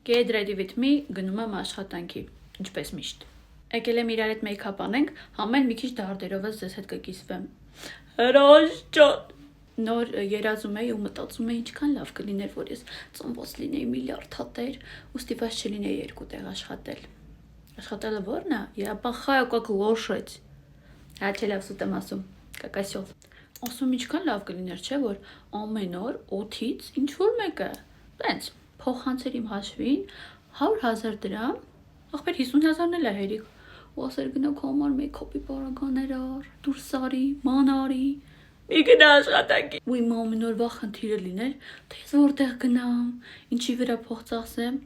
Get ready with me գնում եմ աշխատանքի, ինչպես միշտ։ Եկել եմ իրար հետ մեյքափ անենք, համեն մի քիչ դարդերով ես հետ կկիսվեմ։ Հրաշ ջան։ Նոր երազում էի ու մտածում էի ինչքան լավ կլիներ, որ ես ծնված լինեի միլիարդ հատեր ու ստիպված չլինեի երկու տեղ աշխատել։ Աշխատելը ո՞րն է? Я пахаю как лошадь։ Հա չէ լավ սուտ եմ ասում, կակասյով։ Ասում ինչքան լավ կլիներ, չէ՞ որ ամեն օր օթից ինչ որ մեկը, տենց փոխանցեր իմ հաշվին 100,000 դրամ, ախպեր 50,000-ն էլ է հերիք, ու ասեր գնա քո համար մեյքափի պարագաներ առ, դուրս արի, ման արի, մի գնա աշխատանքի։ Ու իմ ամեն օրվա խնդիրը լիներ, թե ես որտեղ գնամ, ինչի վրա փող ծախսեմ,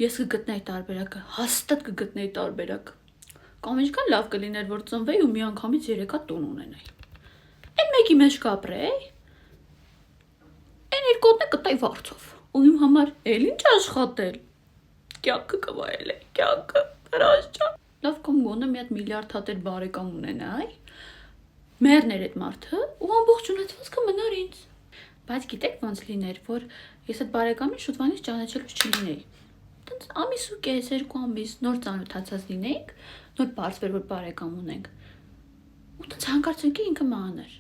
ես կգտնեի տարբերակը, հաստատ կգտնեի տարբերակ։ Կամ ինչքան լավ կլիներ, որ ծնվեի ու միանգամից 3 հատ տուն ունենայի։ Այն մեկի մեջ կապրեի, այն երկոտնը կտայի վարձով, ու իմ համար էլ ինչ աշխատել, կյանքը կվայելեի, կյանքը, հրաշ ջան։ Լավ կամ գոնե մի հատ միլիարդ հատեր բարեկամ ունենայի, մեռներ այդ մարդը ու ամբողջ ունեցվածքը մնար ինձ։ Բայց գիտեք ոնց լիներ, որ ես այդ բարեկամին շուտվանից ճանաչելուց չլինեի։ Տենց ամիս ու կես, 2 ամիս նոր ծանոթացած լինեինք, նոր բարձվեր որ բարեկամ ունենք։ Ու տենց հանկարծակի ինքը մանր։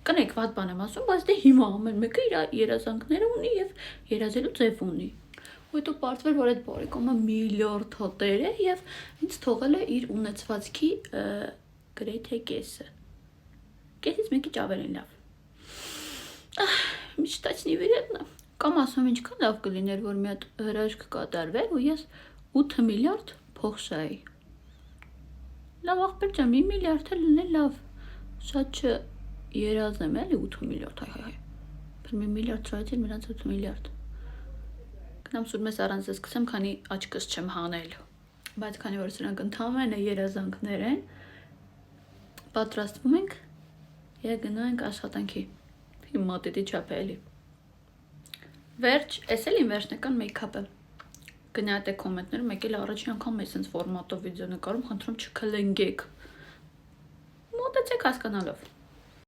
Կնեք վատ բան եմ ասում, բայց դե հիմա ամեն մեկը իր երազանքները ունի եւ երազելու ձև ունի։ Ու հետո բարձվեր որ այդ բարեկամը միլիարդ հատեր է եւ ինձ թողել է իր ունեցվածքի գրեթե կեսը։ Կեսից մի քիչ ավելի լավ։ Միշտաց невероятно։ Կամ ասում ինչքան լավ կլիներ, որ մի հատ հրաշք կատարվեր ու ես 8 միլիարդ փող շայի։ Լավ ախպեր ջան, 1 միլիարդ էլ լինել լավ։ Շատ երազ եմ էլի 8 միլիարդ, հայ։ Բր 1 միլիարդ շայցել մնաց 8 միլիարդ։ Գնամ սուր մեզ առանց ես սկսեմ, քանի աչքս չեմ հանել։ Բայց քանի որ սրանք ընդհանրապես երազանքներ են, պատրաստվում ենք եւ գնանք աշխատանքի։ Հիմա դիտի չափ է էլի։ Վերջ, էս էլ իմ վերջնական մեյքափը։ Գնահատեք կոմենտներում, եկել առաջին անգամ ես այս ֆորմատով վիդեո նկարում, խնդրում չքլնգեք։ Մոտեցեք հասկանալով։